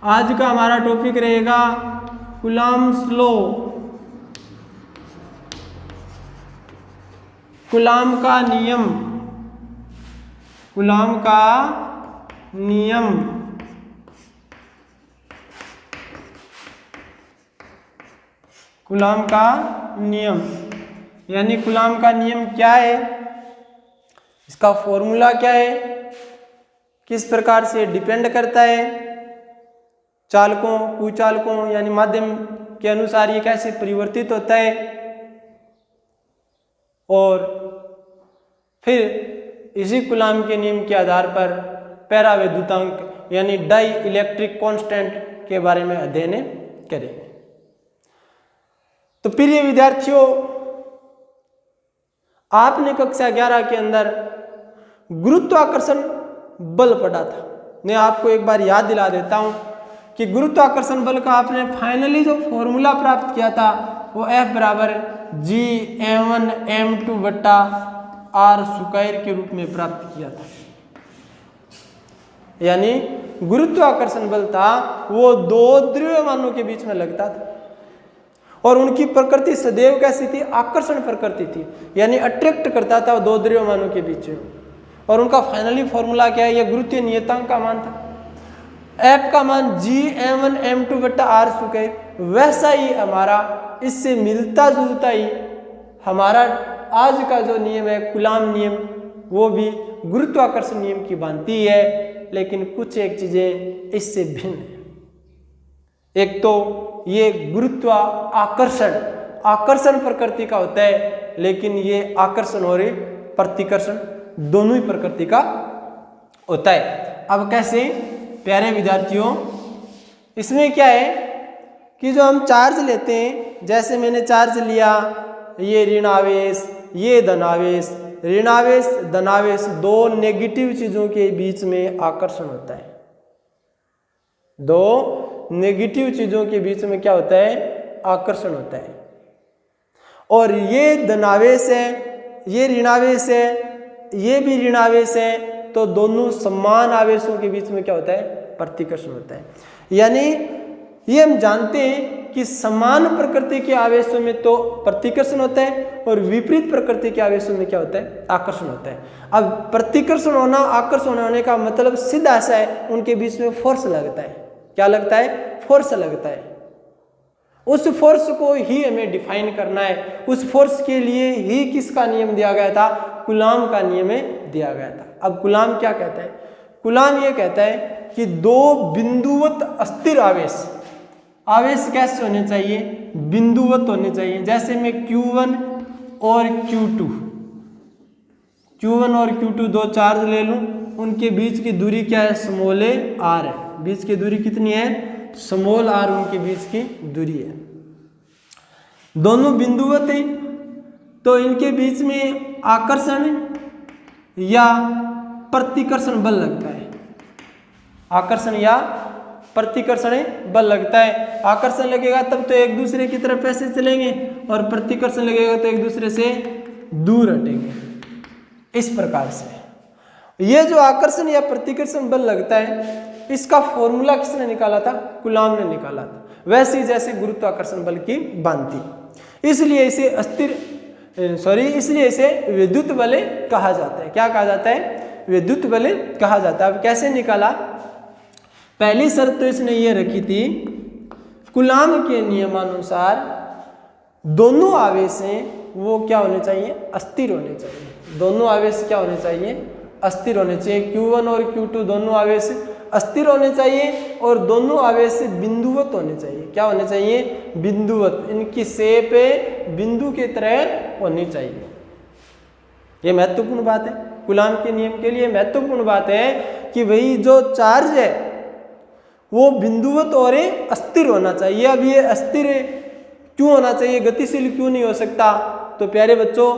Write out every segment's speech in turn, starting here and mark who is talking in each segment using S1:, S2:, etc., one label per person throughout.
S1: आज का हमारा टॉपिक रहेगा कूलम्ब्स लॉ। कूलम्ब का नियम। कूलम्ब का नियम। कूलम्ब का नियम यानी कूलम्ब का नियम क्या है, इसका फॉर्मूला क्या है, किस प्रकार से डिपेंड करता है, चालकों कुचालकों यानी माध्यम के अनुसार ये कैसे परिवर्तित होता है, और फिर इसी कूलम्ब के नियम के आधार पर पैरावैद्युतांक यानी डाई इलेक्ट्रिक कांस्टेंट के बारे में अध्ययन करेंगे। तो प्रिय विद्यार्थियों, आपने कक्षा 11 के अंदर गुरुत्वाकर्षण बल पढ़ा था। मैं आपको एक बार याद दिला देता हूं कि गुरुत्वाकर्षण बल का आपने फाइनली जो फॉर्मूला प्राप्त किया था वो F बराबर G m1m2 बट्टा r स्क्वायर के रूप में प्राप्त किया था। यानी गुरुत्वाकर्षण बल था वो दो द्रव्यमानों के बीच में लगता था और उनकी प्रकृति सदैव कैसी थी, आकर्षण प्रकृति थी, यानी अट्रैक्ट करता था दो द्रव्यमानों के बीच में। और उनका फाइनली फॉर्मूला क्या है, यह गुरुत्वीय नियतांक का मान था। F का मान G m1m2 बट्टा r स्क्वायर। वैसा ही हमारा इससे मिलता जुलता ही हमारा आज का जो नियम है कूलम्ब नियम, वो भी गुरुत्वाकर्षण नियम की भांति है, लेकिन कुछ एक चीजें इससे भिन्न है। एक तो ये गुरुत्वाकर्षण आकर्षण प्रकृति का होता है, लेकिन ये आकर्षण और प्रतिकर्षण दोनों ही प्रकृति का होता है। अब कैसे प्यारे विद्यार्थियों, इसमें क्या है कि जो हम चार्ज लेते हैं, जैसे मैंने चार्ज लिया, ये ऋण आवेश, ये धनावेश, ऋणावेश धनावेश, दो नेगेटिव चीजों के बीच में आकर्षण होता है। दो नेगेटिव चीजों के बीच में क्या होता है, आकर्षण होता है। और ये धनावेश है, ये ऋणावेश है, ये भी ऋणावेश है, तो दोनों समान आवेशों के बीच में क्या होता है, प्रतिकर्षण होता है। यानी ये हम जानते हैं कि समान प्रकृति के आवेशों में तो प्रतिकर्षण होता है और विपरीत प्रकृति के आवेशों में क्या होता है, आकर्षण होता है। अब प्रतिकर्षण होना आकर्षण होने का मतलब सीधा सा है, उनके बीच में फोर्स लगता है। क्या लगता है, फोर्स लगता है। उस फोर्स को ही हमें डिफाइन करना है। उस फोर्स के लिए ही किसका नियम दिया गया था, कूलम्ब का नियम दिया गया था। अब कूलम्ब क्या कहता है, कूलम्ब ये कहता है कि दो बिंदुवत अस्थिर आवेश, आवेश कैसे होने चाहिए, बिंदुवत होने चाहिए। जैसे मैं Q1 और Q2, Q1 और Q2 दो चार्ज ले लूं, उनके बीच की दूरी क्या है, स्मॉल r है। बीच की दूरी कितनी है, स्मॉल r, उनके बीच की दूरी है। दोनों बिंदुवत हैं, तो इनके बीच में आकर्षण या प्रतिकर्षण बल लगता है। आकर्षण या प्रतिकर्षण बल लगता है। आकर्षण लगेगा तब तो एक दूसरे की तरफ ऐसे चलेंगे, और प्रतिकर्षण लगेगा तो एक दूसरे से दूर हटेंगे। इस प्रकार से ये जो आकर्षण या प्रतिकर्षण बल लगता है, इसका फॉर्मूला किसने निकाला था, कूलम्ब ने निकाला था। वैसे ही जैसे गुरुत्वाकर्षण बल की भांति, इसलिए इसे इसलिए इसे विद्युत बल कहा जाता है। क्या कहा जाता है, विद्युत बल कहा जाता है। अब कैसे निकाला, पहली शर्त तो इसने ये रखी थी, कूलम्ब के नियमानुसार दोनों आवेश हैं वो क्या होने चाहिए, अस्थिर होने चाहिए। दोनों आवेश क्या होने चाहिए, अस्थिर होने चाहिए। Q1 और Q2 दोनों आवेश अस्थिर होने चाहिए और दोनों आवेश बिंदुवत होने चाहिए। क्या होने चाहिए, बिंदुवत। इनकी शेप बिंदु की तरह होनी चाहिए। ये महत्वपूर्ण बात है, कूलम्ब के नियम के लिए महत्वपूर्ण बात है कि भाई जो चार्ज है वो बिंदुवत और अस्थिर होना चाहिए। अब ये अस्थिर क्यों होना चाहिए, गतिशील क्यों नहीं हो सकता, तो प्यारे बच्चों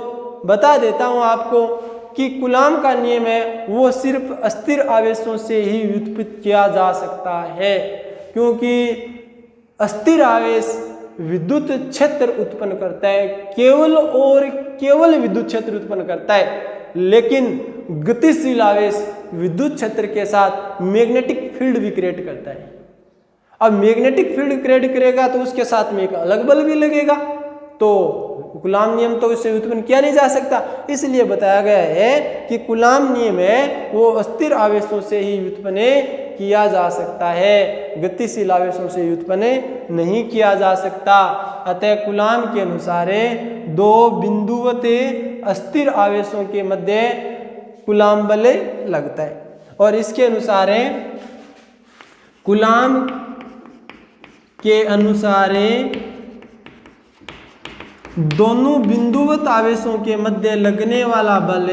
S1: बता देता हूं आपको कि कूलम्ब का नियम है वो सिर्फ अस्थिर आवेशों से ही व्युत्पन्न किया जा सकता है, क्योंकि अस्थिर आवेश विद्युत क्षेत्र उत्पन्न करता है, केवल और केवल विद्युत क्षेत्र उत्पन्न करता है। लेकिन गतिशील आवेश विद्युत क्षेत्र के साथ मैग्नेटिक फील्ड भी क्रिएट करता है। अब मैग्नेटिक फील्ड क्रिएट करेगा तो उसके साथ में एक अलग बल भी लगेगा, तो कूलाम नियम तो उससे व्युत्पन्न किया नहीं जा सकता। इसलिए बताया गया है कि कूलाम नियम है वो अस्थिर आवेशों से ही व्युत्पन्न किया जा सकता है, गतिशील आवेशों से व्युत्पन्न नहीं किया जा सकता। अतः कूलाम के अनुसार दो बिंदुवत अस्थिर आवेशों के मध्य कूलाम बल लगता है, और इसके अनुसार कूलाम के अनुसार दोनों बिंदुवत आवेशों के मध्य लगने वाला बल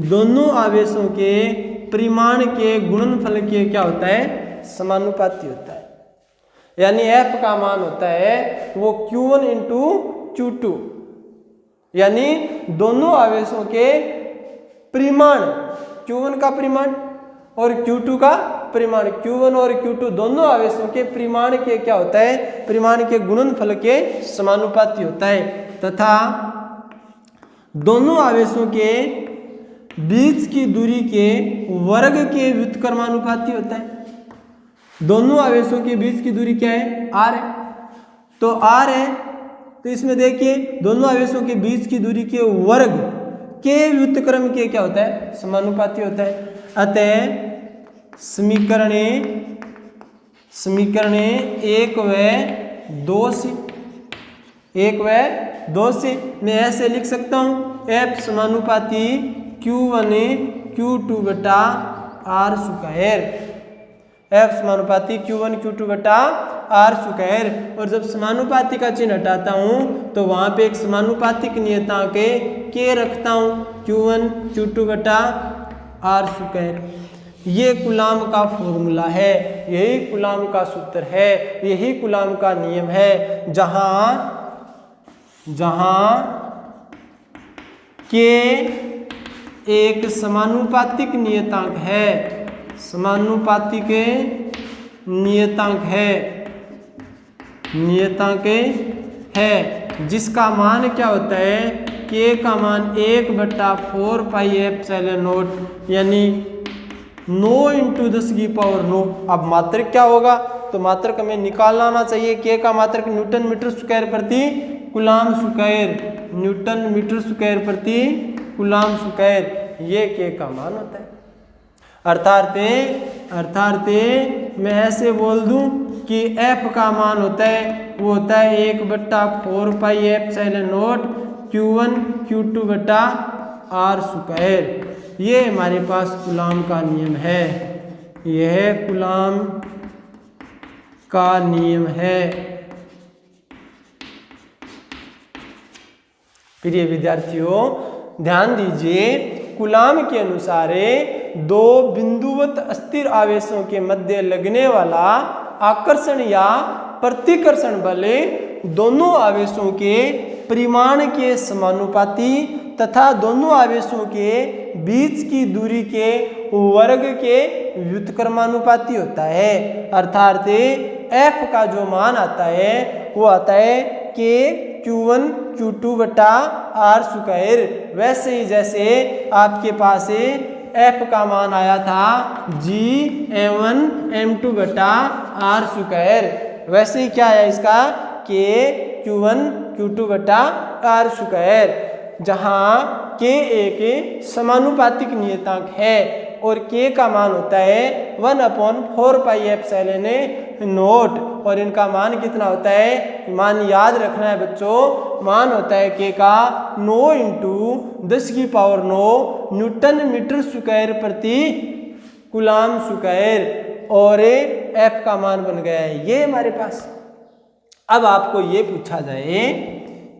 S1: दोनों आवेशों के परिमाण के गुणनफल के क्या होता है, समानुपाती होता है। यानी F का मान होता है वो Q1 इंटू Q2, यानी दोनों आवेशों के परिमाण, Q1 का परिमाण और Q2 का परिमाण, Q1 और Q2 दोनों आवेशों के परिमाण के क्या होता है, परिमाण के गुणनफल के समानुपाती होता है, तथा दोनों आवेशों के बीच की दूरी के वर्ग के व्युत्क्रमानुपाती होता है। दोनों आवेशों के बीच की दूरी क्या है, r है, तो r है, तो इसमें देखिए दोनों आवेशों के बीच की दूरी के वर्ग के व्युत्क्रम के क्या होता है, समानुपाती होता है। अतः समीकरण 1 व 2 से मैं ऐसे लिख सकता हूँ F समानुपाती Q1 Q2 बटा R स्क्वायर, F समानुपाती Q1 Q2 बटा R स्क्वायर। और जब समानुपाती का चिन्ह हटाता हूँ तो वहाँ पे एक समानुपातिक नियतांक K रखता हूँ, Q1 Q2 बटा R स्क्वायर। ये कूलाम का फॉर्मूला है, यही कूलाम का सूत्र है, यही कूलाम का नियम है, जहां K एक समानुपातिक नियतांक है, समानुपातिक नियतांक है, जिसका मान क्या होता है, K का मान 1/4 पाई एप्सिलॉन नॉट, यानी 9 × 10⁹। अब मात्रक क्या होगा, तो मात्रक हमें निकालना आना चाहिए। K का मात्रक न्यूटन मीटर स्क्वायर प्रति coulomb square, newton metre square प्रति कूलाम स्क्वायर, ये K का मान होता है। अर्थात मैं ऐसे बोल दूं कि F का मान होता है वो होता है 1/4 pi epsilon not Q1 Q2 बटा R स्क्वायर। ये हमारे पास कूलाम का नियम है, यह कूलाम का नियम है। प्रिय विद्यार्थियों ध्यान दीजिए, कूलाम के अनुसार दो बिंदुवत अस्थिर आवेशों के मध्य लगने वाला आकर्षण या प्रतिकर्षण बल दोनों आवेशों के परिमाण के समानुपाती तथा दोनों आवेशों के बीच की दूरी के वर्ग के व्युत्क्रमानुपाती होता है। अर्थात F का जो मान आता है वो आता है K Q1 Q2 बटा R स्क्वायर। वैसे ही जैसे आपके पास F का मान आया था G M1 M2 बटा R स्क्वायर, वैसे ही क्या है इसका K Q1 Q2 बटा R स्क्वायर, जहाँ K एक समानुपातिक नियतांक है और K का मान होता है 1/4 पाई एप्सिलॉन नॉट। और इनका मान कितना होता है, मान याद रखना है बच्चों, मान होता है K का 9 × 10⁹ न्यूटन मीटर स्क्वायर प्रति कूलाम स्क्वायर, और F का मान बन गया है ये हमारे पास। अब आपको ये पूछा जाए,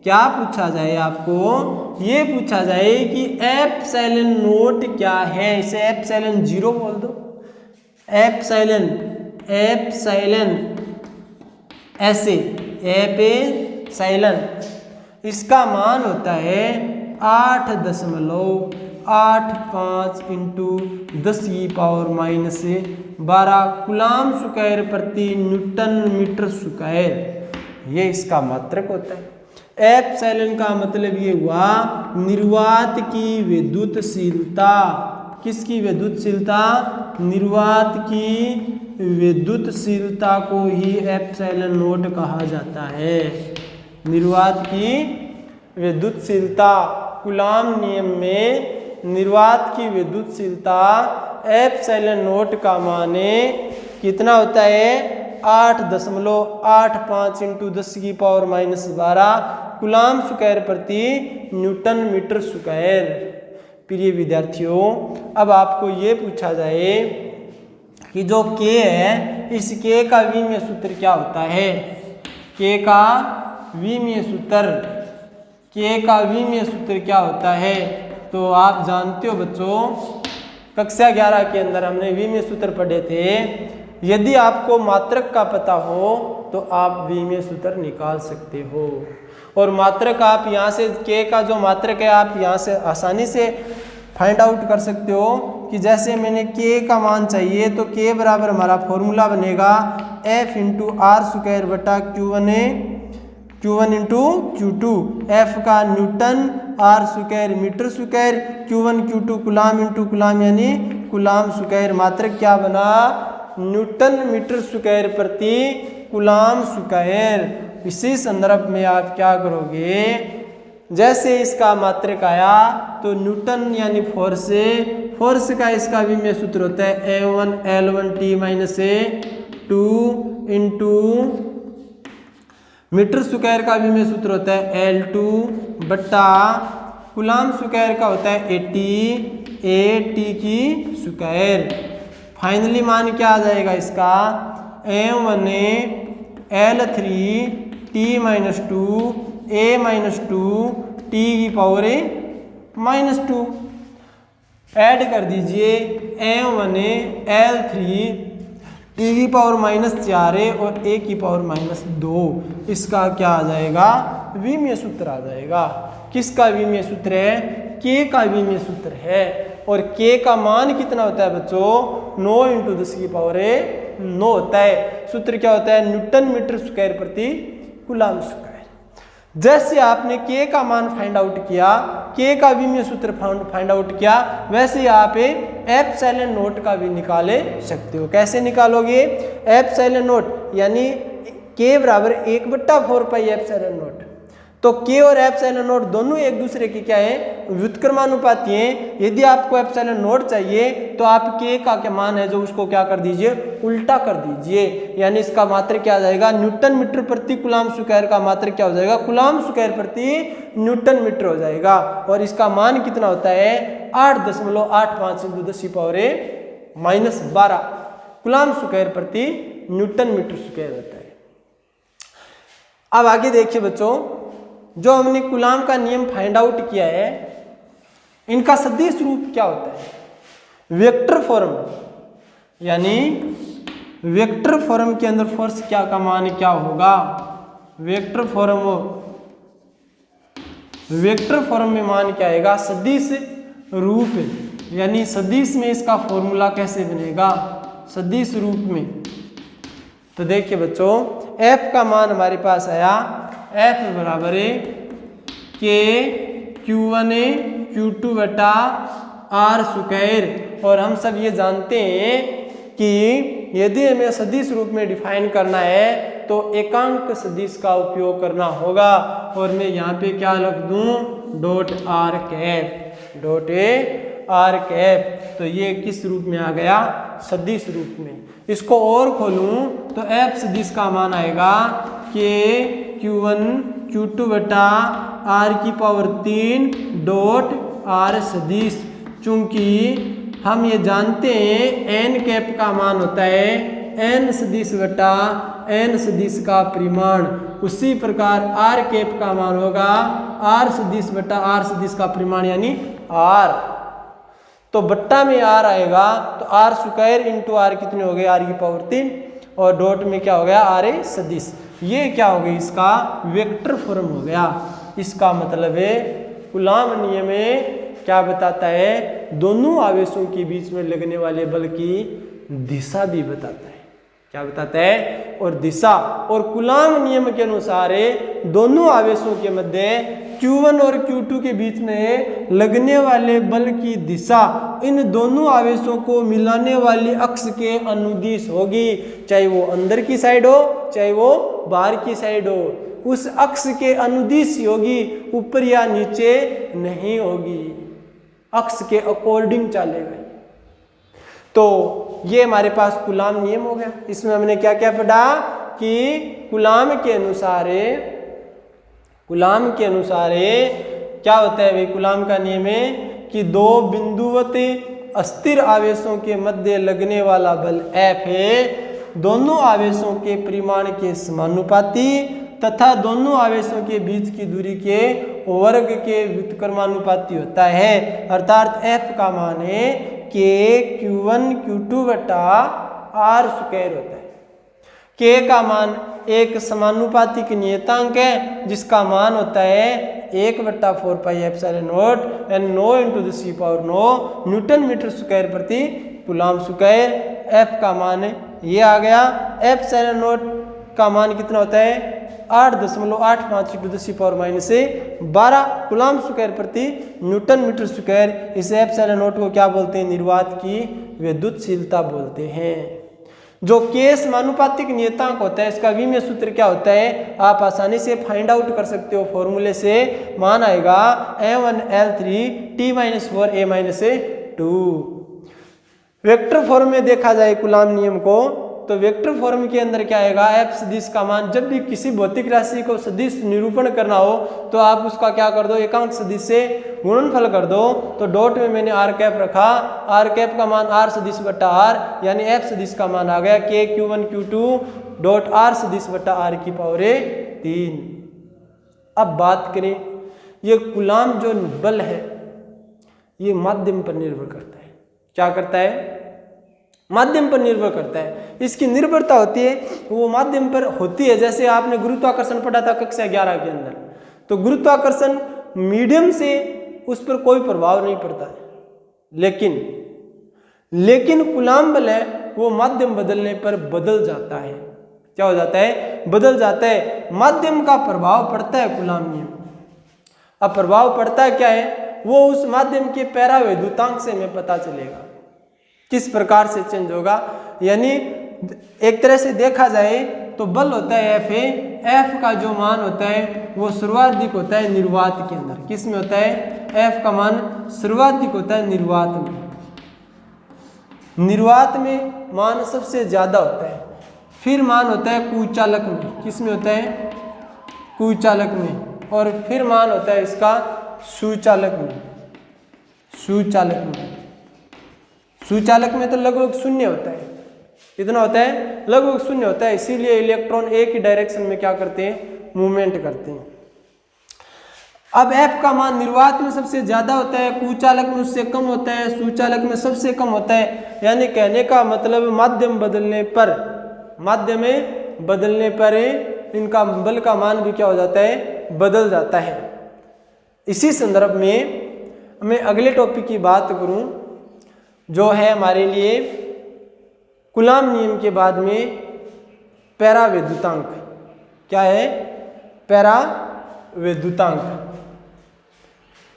S1: क्या पूछा जाए, आपको ये पूछा जाए कि एप्सिलॉन नॉट क्या है, इसे एप्सिलॉन 0 बोल दो, एप्सिलॉन ऐसे एप्सिलॉन, इसका मान होता है 8.85 × 10⁻⁻12 कूलाम स्क्वायर प्रति न्यूटन मीटर स्क्वायर, ये इसका मात्रक होता है। एप्सिलॉन का मतलब ये हुआ निर्वात की विद्युतशीलता, किसकी विद्युतशीलता, निर्वात की विद्युतशीलता को ही एप्सिलॉन नोट कहा जाता है। निर्वात की विद्युतशीलता, कूलॉम नियम में निर्वात की विद्युतशीलता एप्सिलॉन नोट का माने कितना होता है 8.85 × 10⁻12 कूलॉम स्क्वायर प्रति न्यूटन मीटर स्क्वायर। प्रिय विद्यार्थियों, अब आपको ये पूछा जाए कि जो K है इस K का विमीय सूत्र क्या होता है। K का विमीय सूत्र क्या होता है, तो आप जानते हो बच्चों, कक्षा 11 के अंदर हमने विमीय सूत्र पढ़े थे। यदि आपको मात्रक का पता हो तो आप विमीय सूत्र निकाल सकते हो, और मात्रक आप यहाँ से K का जो मात्रक है आप यहाँ से आसानी से फाइंड आउट कर सकते हो कि जैसे मैंने K का मान चाहिए तो K बराबर हमारा फॉर्मूला बनेगा F × r² बटा Q1 × Q2। F का newton, r² metre square, Q1 Q2 coulomb × coulomb यानी कूलॉम स्क्वायर। मात्रक क्या बना न्यूटन मीटर स्क्वायर प्रति कूलॉम स्क्वायर। इसी संदर्भ में आप क्या करोगे, जैसे इसका मात्रक आया तो न्यूटन यानी फोर्स का इसका विमीय सूत्र होता है A1 L1T - A2 × metre square का विमीय सूत्र होता है L2 बटा कूलॉम स्क्वायर का होता है AT की स्क्वायर। फाइनली मान क्या आ जाएगा इसका A1 L3T - 2 A - 2 T की पावर -2। ऐड कर दीजिए A1 L3 T की पावर -4 और A की पावर -2। इसका क्या आ जाएगा विमीय सूत्र आ जाएगा। किसका विमीय सूत्र है, K का विमीय सूत्र है। और K का मान कितना होता है बच्चों 9 × 10⁻9 होता है। सूत्र क्या होता है न्यूटन मीटर स्क्वायर प्रति कूलॉम स्क्वायर। जैसे आपने K का मान फाइंड आउट किया, K का विमीय सूत्र फाइंड आउट किया, वैसे यहाँ पे एप्सिलॉन नोट का भी निकाले सकते हो। कैसे निकालोगे एप्सिलॉन नोट यानी K बराबर 1/4 एप्सिलॉन नोट। तो K और एप्सिलॉन नोट दोनों एक दूसरे की क्या है व्युत्क्रमानुपाती हैं। यदि आपको एप्सिलॉन नोट चाहिए तो आप K का क्या मान है जो उसको क्या कर दीजिए उल्टा कर दीजिए, यानी इसका मात्रक क्या आ जाएगा न्यूटन मीटर प्रति कूलॉम स्क्वायर का मात्रक क्या हो जाएगा कूलॉम स्क्वायर प्रति न्यूटन मीटर हो जाएगा। और इसका मान कितना होता है 8.85 × 10⁻12 कूलॉम स्क्वायर प्रति न्यूटन मीटर स्क्वायर होता है। अब आगे देखिए बच्चों, जो हमने कूलॉम का नियम फाइंड आउट किया है इनका सदिश रूप क्या होता है वेक्टर फॉर्म, यानी वेक्टर फॉर्म के अंदर फोर्स क्या का मान क्या होगा वेक्टर फॉर्म में मान क्या आएगा सदिश रूप, यानी सदिश में इसका फॉर्मूला कैसे बनेगा सदिश रूप में। तो देखिए बच्चों F का मान हमारे पास आया F बराबर K Q1 Q2 बटा r²। और हम सब ये जानते हैं कि यदि हमें सदिश रूप में डिफाइन करना है तो एकांक सदिश का उपयोग करना होगा। और मैं यहाँ पे क्या रख दूँ .r⁻। तो ये किस रूप में आ गया सदिश रूप में। इसको और खोलूँ तो F सदिश का मान आएगा K Q1 Q2 बटा r⁻³ r सदिश। चूंकि हम ये जानते हैं n कैप का मान होता है n सदिश बटा n सदिश का परिमाण, उसी प्रकार r कैप का मान होगा r सदिश बटा r सदिश का परिमाण यानी r। तो बट्टा में r आएगा तो r² × r कितने हो गए r⁻³ और डॉट में क्या हो गया r सदिश। ये क्या हो गई इसका वेक्टर फॉर्म हो गया। इसका मतलब है कूलॉम नियम क्या बताता है दोनों आवेशों के बीच में लगने वाले बल की दिशा भी बताता है। क्या बताता है और दिशा। और कूलॉम नियम के अनुसार दोनों आवेशों के मध्य Q1 और Q2 के बीच में लगने वाले बल की दिशा इन दोनों आवेशों को मिलाने वाली अक्ष के अनुदिश होगी, चाहे वो अंदर की साइड हो चाहे वो बाहर की साइड हो, उस अक्ष के अनुदिश होगी, ऊपर या नीचे नहीं होगी, अक्ष के अकॉर्डिंग चलेगा। तो ये हमारे पास कूलाम नियम हो गया। इसमें हमने क्या क्या पढ़ा कि कूलाम के अनुसार क्या होता है भाई, कूलाम का नियम है कि दो बिंदुवत अस्थिर आवेशों के मध्य लगने वाला बल F है, दोनों आवेशों के परिमाण के समानुपाती तथा दोनों आवेशों के बीच की दूरी के वर्ग के व्युत्क्रमानुपाती होता है। अर्थात F का मान है K Q1 Q2 बटा R स्क्वायर होता है। K का मान एक समानुपातिक नियतांक है जिसका मान होता है 1/4πε0 एंड 9 × 10⁻9 न्यूटन मीटर स्क्वायर प्रति कूलाम स्क्वायर। F का मान ये आ गया। ε0 का मान कितना होता है 8.85 × 10⁻12 कूलाम स्क्वायर प्रति न्यूटन मीटर स्क्वायर। इस ε0 को क्या बोलते हैं, निर्वात की विद्युतशीलता बोलते हैं। जो K समानुपातिक नियतांक होता है इसका विमीय सूत्र क्या होता है, आप आसानी से फाइंड आउट कर सकते हो, फॉर्मूले से मान आएगा m1l3t-4 a-2। वेक्टर फॉर्म में देखा जाए कूलाम नियम को तो वेक्टर फॉर्म के अंदर क्या आएगा, F सदिश का मान, जब भी किसी भौतिक राशि को सदिश निरूपण करना हो तो आप उसका क्या कर दो, एकांक सदिश से गुणनफल कर दो। तो डॉट में मैंने r कैप रखा, r कैप का मान r सदिश बटा r यानी F सदिश का मान आ गया K Q1 Q2 dot r सदिश बटा r की पावर 3। अब बात करें ये कूलाम जो बल है ये माध्यम पर निर्भर करता है। क्या करता है, माध्यम पर निर्भर करता है। इसकी निर्भरता होती है वो माध्यम पर होती है। जैसे आपने गुरुत्वाकर्षण पढ़ा था कक्षा 11 के अंदर, तो गुरुत्वाकर्षण मीडियम से उस पर कोई प्रभाव नहीं पड़ता है, लेकिन कूलाम बल है वो माध्यम बदलने पर बदल जाता है। क्या हो जाता है, बदल जाता है। माध्यम का प्रभाव पड़ता है कूलाम नियम। अब प्रभाव पड़ता है क्या है, वो उस माध्यम के पैरावैद्युतांक से हमें पता चलेगा किस प्रकार से चेंज होगा। यानी एक तरह से देखा जाए तो बल होता है F है, F का जो मान होता है वो सर्वाधिक होता है निर्वात के अंदर। किस में होता है, F का मान सर्वाधिक होता है निर्वात में। निर्वात में मान सबसे ज्यादा होता है, फिर मान होता है कुचालक में। किस में होता है, कुचालक में। और फिर मान होता है इसका सुचालक में। सुचालक में तो लगभग शून्य होता है। कितना होता है, लगभग शून्य होता है। इसीलिए इलेक्ट्रॉन एक ही डायरेक्शन में क्या करते हैं, मूवमेंट करते हैं। अब F का मान निर्वात में सबसे ज्यादा होता है, कुचालक में उससे कम होता है, सुचालक में सबसे कम होता है। यानी कहने का मतलब माध्यम में बदलने पर इनका बल का मान भी क्या हो जाता है, बदल जाता है। इसी संदर्भ में मैं अगले टॉपिक की बात करूं जो है हमारे लिए कूलाम नियम के बाद में पैरावैद्युतांक। क्या है, पैरावैद्युतांक।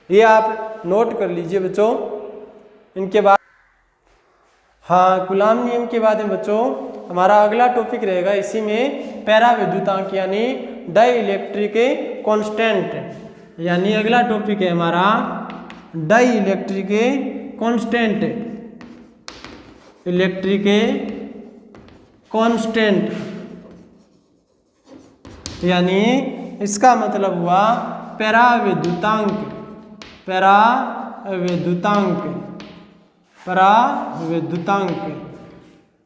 S1: ये आप नोट कर लीजिए बच्चों। इनके बाद हाँ, कूलाम नियम के बाद में बच्चों हमारा अगला टॉपिक रहेगा, इसी में पैरावैद्युतांक यानी डाई इलेक्ट्रिक कांस्टेंट। यानी अगला टॉपिक है हमारा dielectric constant. Electric constant यानी इसका मतलब हुआ पैरावैद्युतांक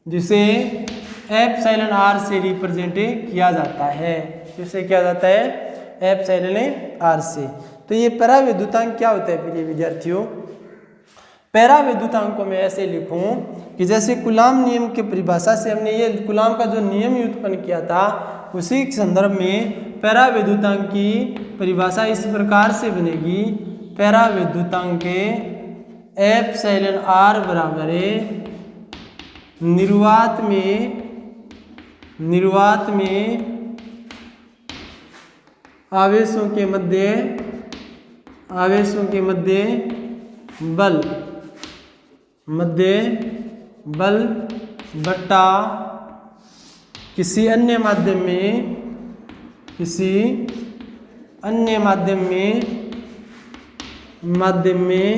S1: जिसे एप्सिलॉन आर से रिप्रेजेंट किया जाता है। जिसे किया जाता है एप्सिलॉन आर से। तो ये पैरावैद्युतांक क्या होता है फिर ये विद्यार्थियों, पैरावैद्युतांक को मैं ऐसे लिखूं कि जैसे कूलाम नियम के परिभाषा से हमने ये कूलाम का जो नियम उत्पन्न किया था उसी के संदर्भ में पैरावैद्युतांक की परिभाषा इस प्रकार से बनेगी। पैरावैद्युतांक के एप्सिलॉन आर बराबर निर्वात में आवेशों के मध्य बल मध्य बल बटा किसी अन्य माध्यम में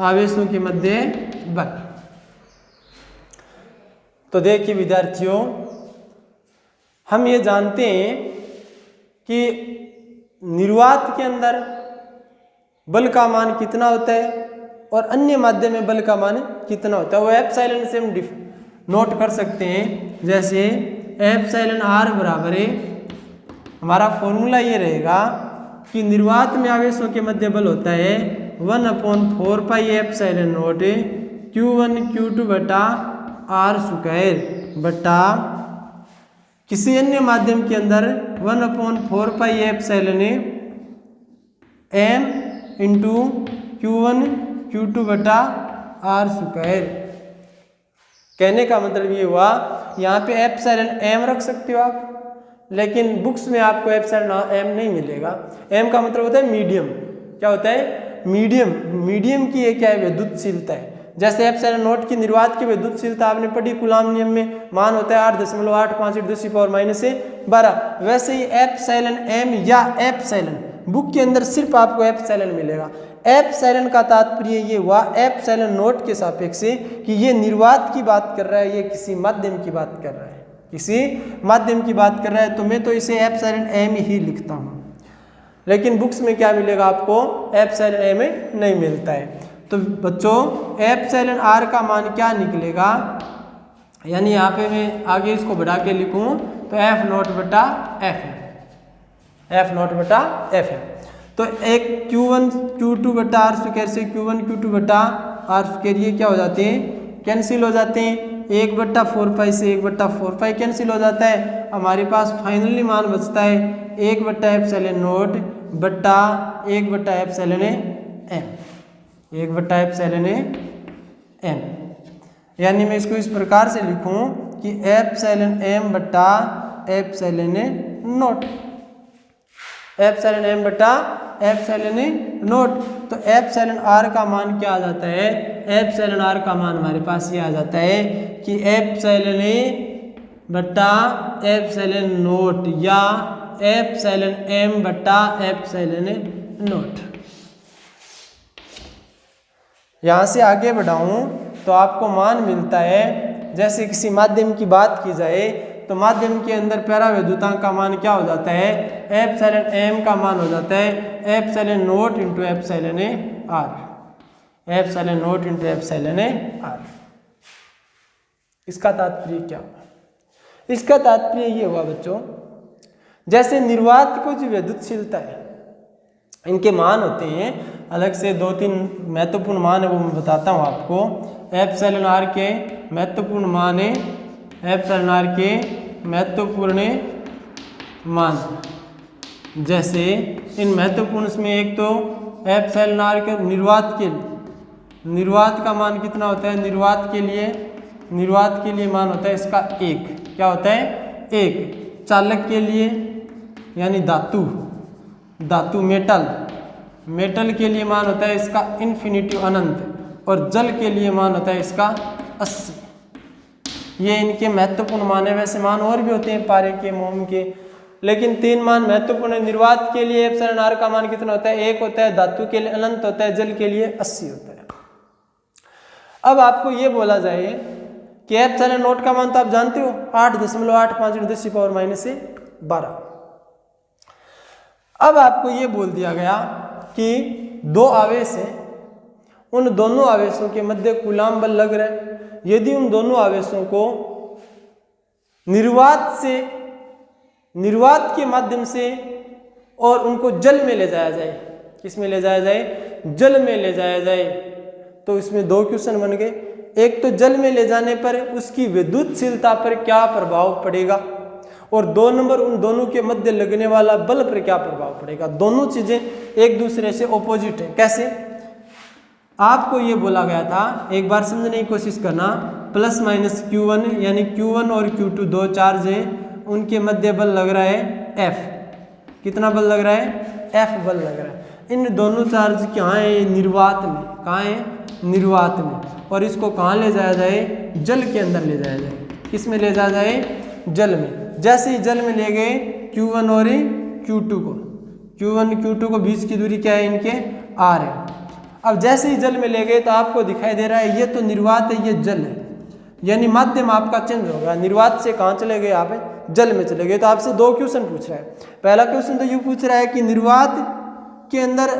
S1: आवेशों के मध्य बल। तो देखिए विद्यार्थियों, हम ये जानते हैं कि निर्वात के अंदर बल का मान कितना होता है और अन्य माध्यम में बल का मान कितना होता है, वो एप्सिलॉन से हम नोट कर सकते हैं। जैसे एप्सिलॉन आर बराबर है, हमारा फॉर्मूला ये रहेगा कि निर्वात में आवेशों के मध्य बल होता है 1/4 pi epsilon note Q1 Q2 बटा आर स्क्वायर बटा किसी अन्य माध्यम के अंदर 1/4 pi epsilon m into Q1 Q2 बटा आर स्क्वायर। कहने का मतलब ये हुआ, यहाँ पे एप्सिलॉन m रख सकते हो आप, लेकिन बुक्स में आपको एप्सिलॉन m नहीं मिलेगा। m का मतलब होता है मीडियम। क्या होता है? मीडियम की ये क्या है? विद्युतशीलता है। जैसे एप्सिलॉन नोट की निर्वात की विद्युतशीलता आपने पढ़ी कूलाम नियम में, मान होता है 8.855 वैसे ही एप्सिलॉन m या एप्सिलॉन बुक के अंदर सिर्फ आपको एप्सिलॉन मिलेगा। एप्सिलॉन का तात्पर्य ये हुआ एप्सिलॉन नोट के सापेक्ष कि ये निर्वात की बात कर रहा है, ये किसी माध्यम की बात कर रहा है, किसी माध्यम की बात कर रहा है, तो मैं तो इसे एप्सिलॉन m ही लिखता हूँ। लेकिन बुक्स में क्या मिलेगा आपको? एप्सिलॉन m नहीं मिलता है। तो बच्चों एप्सिलॉन r का मान क्या निकलेगा, यानी यहाँ पे मैं आगे इसको बढ़ा के लिखूँ तो F0 बटा F है, F0 बटा F है। तो एक Q1 Q2 बटा आर स्क्वायर से Q1 Q2 बटा आर स्क्वायर ये क्या हो जाते हैं? कैंसिल हो जाते हैं। 1/4 पाई से 1/4 पाई कैंसिल हो जाता है। हमारे पास फाइनली मान बचता है 1/एप्सिलॉन नोट बटा 1/एप्सिलॉन m, 1/एप्सिलॉन m। यानी मैं इसको इस प्रकार से लिखूं कि एप्सिलॉन m बटा एप्सिलॉन नोट, एप्सिलॉन m बटा एप्सिलॉन नोट। तो एप्सिलॉन r का मान क्या आ जाता है? एप्सिलॉन r का मान हमारे पास ये आ जाता है कि एप्सिलॉन बटा एप्सिलॉन नोट या एप्सिलॉन m बटा एप्सिलॉन नोट। यहाँ से आगे बढ़ाऊँ तो आपको मान मिलता है, जैसे किसी माध्यम की बात की जाए तो माध्यम के अंदर परावैद्युतांक का मान क्या हो जाता है? एप्सिलॉन m का मान हो जाता है epsilon note into epsilon r, epsilon note into epsilon r। इसका तात्पर्य क्या हुआ? इसका तात्पर्य ये हुआ बच्चों, जैसे निर्वात को जो विद्युतशीलता है इनके मान होते हैं अलग से 2-3 महत्वपूर्ण मान है, वो मैं बताता हूँ आपको। एप्सिलॉन r के महत्वपूर्ण मान है, एप्सिलॉन r के महत्वपूर्ण मान, जैसे इन महत्वपूर्ण में एक तो एप्सिलॉन r के निर्वात का मान कितना होता है? निर्वात के लिए मान होता है इसका 1। क्या होता है? 1। चालक के लिए यानी धातु मेटल के लिए मान होता है इसका इन्फिनिटिव अनंत, और जल के लिए मान होता है इसका 80। ये इनके महत्वपूर्ण मान है। वैसे मान और भी होते हैं पारे के, मोम के, लेकिन 3 मान महत्वपूर्ण है। निर्वात के लिए एप्सिलॉन r का मान कितना होता है? 1 होता है, धातु के लिए अनंत होता है, जल के लिए 80 होता है। अब आपको ये बोला जाए कि एप्सिलॉन नोट का मान तो आप जानते हो 8.855 अब आपको ये बोल दिया गया कि 2 आवेश हैं, उन दोनों आवेशों के मध्य कूलाम बल लग रहा है। यदि उन दोनों आवेशों को निर्वात के माध्यम से और उनको जल में ले जाया जाए, किस में ले जाया जाए? जल में ले जाया जाए, तो इसमें 2 क्वेश्चन बन गए। एक तो जल में ले जाने पर उसकी विद्युतशीलता पर क्या प्रभाव पड़ेगा, और 2 नंबर उन दोनों के मध्य लगने वाला बल पर क्या प्रभाव पड़ेगा। दोनों चीजें एक दूसरे से ऑपोजिट है। कैसे? आपको ये बोला गया था, एक बार समझने की कोशिश करना, प्लस माइनस Q1 यानी Q1 और Q2 2 चार्ज हैं, उनके मध्य बल लग रहा है F। कितना बल लग रहा है? F बल लग रहा है। इन दोनों चार्ज कहाँ है? निर्वात में। कहाँ है? निर्वात में। और इसको कहाँ ले जाया जाए? जल के अंदर ले जाया जाए। किस में ले जाया जाए? जल में। जैसे ही जल में ले गए Q1 और Q2 को, Q1 Q2 को बीच की दूरी क्या है? इनके R है। अब जैसे ही जल में ले गए तो आपको दिखाई दे रहा है ये तो निर्वात है, ये जल है, यानी माध्यम आपका चेंज होगा। निर्वात से कहाँ चले गए आप? जल में चले गए। तो आपसे दो क्वेश्चन पूछ रहा है। पहला क्वेश्चन तो ये पूछ रहा है कि निर्वात के अंदर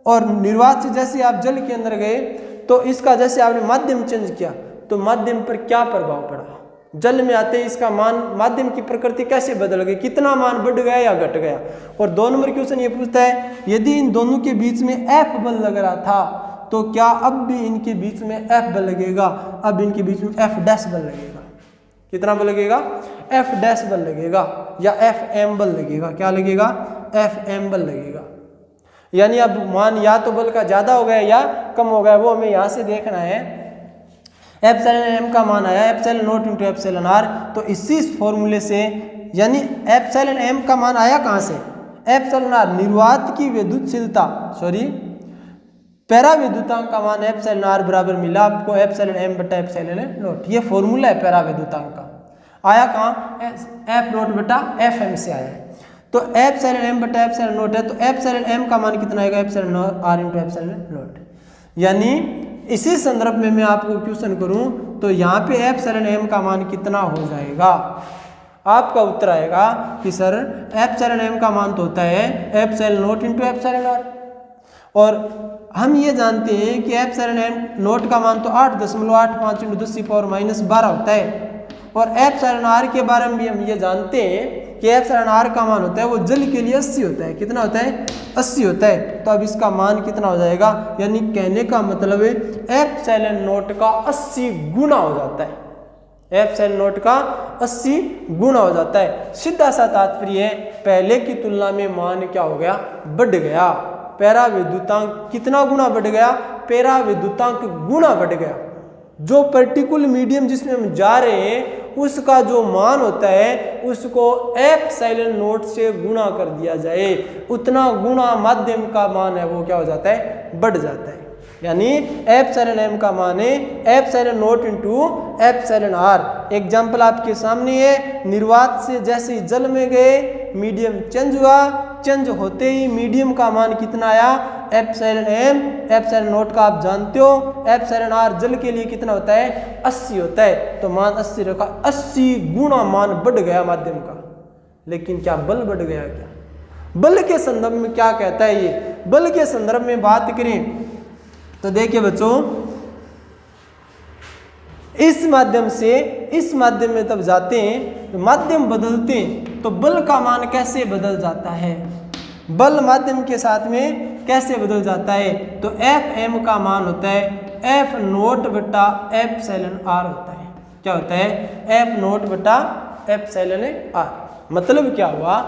S1: और निर्वात से जैसे आप जल के अंदर गए तो इसका जैसे आपने माध्यम चेंज किया तो माध्यम पर क्या प्रभाव पड़ा? जल में आते ही इसका मान, माध्यम की प्रकृति कैसे बदल गई? कितना मान बढ़ गया या घट गया? और 2 नंबर क्वेश्चन ये पूछता है यदि इन दोनों के बीच में F बल लग रहा था तो क्या अब भी इनके बीच में F बल लगेगा? अब इनके बीच में F डैश बल लगेगा। कितना बल लगेगा? F डैश बल लगेगा या FM बल लगेगा। क्या लगेगा? FM बल लगेगा। यानी अब मान या तो बल का ज्यादा हो गया या कम हो गया, वो हमें यहाँ से देखना है। एप्सिलॉन एम का मान आया epsilon naught into epsilon R. तो इसी फॉर्मूले से यानी एप्सिलॉन एम का मान आया कहाँ से? एप्सिलॉन आर निर्वात की विद्युतशीलता, पैरा विद्युतांक का मान एप्सिलॉन आर बराबर मिला आपको एप्सिलॉन एम बटा एप्सिलॉन नॉट। ये फॉर्मूला है पैरा विद्युतांक का। आया कहाँ? एफ नॉट बटा एफ एम से आया है। तो एप्सिलॉन एम बटा एप्सिलॉन नॉट है तो एप्सिलॉन एम का मान कितना आएगा? Epsilon R into epsilon naught. यानी इसी संदर्भ में मैं आपको क्वेश्चन करूं तो यहाँ पे एप्सिलॉन एम का मान कितना हो जाएगा? आपका उत्तर आएगा कि सर एप्सिलॉन एम का मान तो होता है epsilon naught into epsilon R. और हम ये जानते हैं कि एप्सिलॉन एम नॉट का मान तो 8.85 इंटू 10⁻12 होता है। और एप्सिलॉन आर के बारे में भी हम ये जानते हैं कि एप्सिलॉन आर का मान होता है वो जल के लिए 80 होता है। कितना होता है? 80 होता है। तो अब इसका मान कितना हो जाएगा? यानी कहने का मतलब है एप्सिलॉन नॉट का 80 गुना हो जाता है। एप्सिलॉन नॉट का 80 गुना हो जाता है। सीधा सा तात्पर्य है पहले की तुलना में मान क्या हो गया? बढ़ गया। पैरा विद्युतांक कितना गुना बढ़ गया? पैरा विद्युतांक गुना बढ़ गया। जो पर्टिकुलर मीडियम जिसमें हम जा रहे हैं उसका जो मान होता है उसको एप्सिलॉन नॉट से गुणा कर दिया जाए, उतना गुणा माध्यम का मान है वो क्या हो जाता है? बढ़ जाता है। यानी एप्सिलॉन एम का मान है epsilon naught into epsilon R. Example आपके सामने है। निर्वात से जैसे ही जल में गए मीडियम चेंज हुआ, चेंज होते ही मीडियम का मान कितना आया? Epsilon M. एप्सिलॉन नॉट का आप जानते हो एप्सिलॉन आर जल के लिए कितना होता है? 80 होता है। तो मान 80 रखा, 80 गुना मान बढ़ गया माध्यम का। लेकिन क्या बल बढ़ गया? क्या बल के संदर्भ में क्या कहता है ये? बल के संदर्भ में बात करें तो देखिए बच्चों, इस माध्यम से इस माध्यम में तब जाते हैं, माध्यम बदलते हैं तो बल का मान कैसे बदल जाता है? बल माध्यम के साथ में कैसे बदल जाता है? तो एफ एम का मान होता है एफ नोट बटा एप्सिलॉन आर होता है। क्या होता है? एफ नोट बटा एप्सिलॉन आर। मतलब क्या हुआ?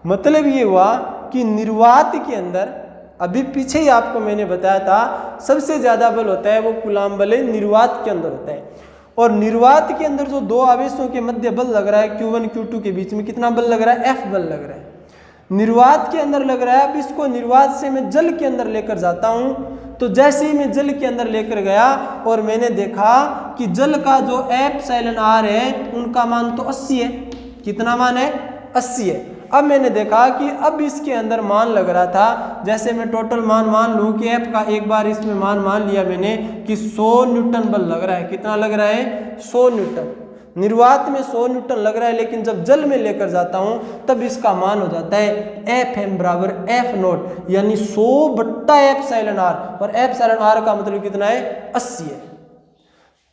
S1: मतलब ये हुआ कि निर्वात के अंदर, अभी पीछे ही आपको मैंने बताया था, सबसे ज्यादा बल होता है वो कूलाम बल निर्वात के अंदर होता है। और निर्वात के अंदर जो दो आवेशों के मध्य बल लग रहा है Q1 Q2 के बीच में कितना बल लग रहा है? F बल लग रहा है। निर्वात के अंदर लग रहा है। अब इसको निर्वात से मैं जल के अंदर लेकर जाता हूं तो जैसे ही मैं जल के अंदर लेकर गया और मैंने देखा कि जल का जो एप्सिलॉन आर है उनका मान तो 80 है। कितना मान है? 80 है। अब मैंने देखा कि अब इसके अंदर मान लग रहा था, जैसे मैं टोटल मान लूँ कि एफ का एक बार इसमें मान लिया मैंने कि 100 न्यूटन बल लग रहा है। कितना लग रहा है? 100 न्यूटन। निर्वात में 100 न्यूटन लग रहा है, लेकिन जब जल में लेकर जाता हूँ तब इसका मान हो जाता है एफ एम बराबर एफ नोट, यानी 100 बट्टा एप्सिलॉन आर। और एप्सिलॉन आर का मतलब कितना है? 80 है।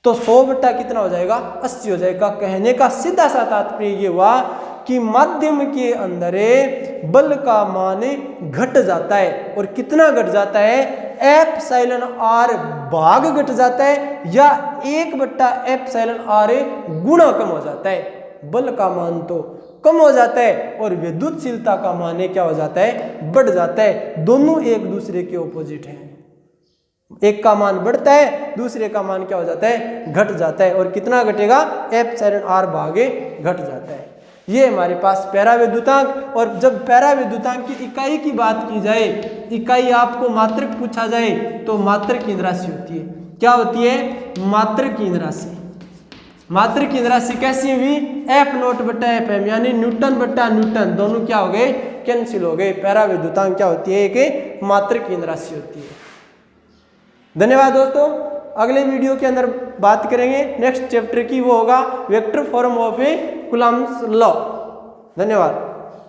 S1: तो 100 बट्टा कितना हो जाएगा? 80 हो जाएगा। कहने का सीधा सा तात्पर्य ये हुआ कि माध्यम के अंदर बल का मान घट जाता है। और कितना घट जाता है? एप्सिलॉन आर भाग घट जाता है या 1 बट्टा एप्सिलॉन आर गुना कम हो जाता है। बल का मान तो कम हो जाता है और विद्युतशीलता का मान क्या हो जाता है? बढ़ जाता है। दोनों एक दूसरे के ऑपोजिट हैं। एक का मान बढ़ता है, दूसरे का मान क्या हो जाता है? घट जाता है। और कितना घटेगा? एप्सिलॉन आर भागे घट जाता है। ये हमारे पास पैराविद्युतांक। और जब पैराविद्युतांक की इकाई की बात की जाए, इकाई आपको मात्रक पूछा जाए तो मात्रक इंद्र राशि होती है। क्या होती है? मात्रक इंद्र राशि। मात्रक इंद्र राशि कैसी हुई? एफ नोट बटा एफ एम, यानी न्यूटन बटा न्यूटन, दोनों क्या हो गए? कैंसिल हो गए। पैराविद्युतांक क्या होती है? एक मात्रक इंद्र राशि होती है। धन्यवाद दोस्तों। अगले वीडियो के अंदर बात करेंगे नेक्स्ट चैप्टर की, वो होगा vector form of A Coulomb's law. धन्यवाद।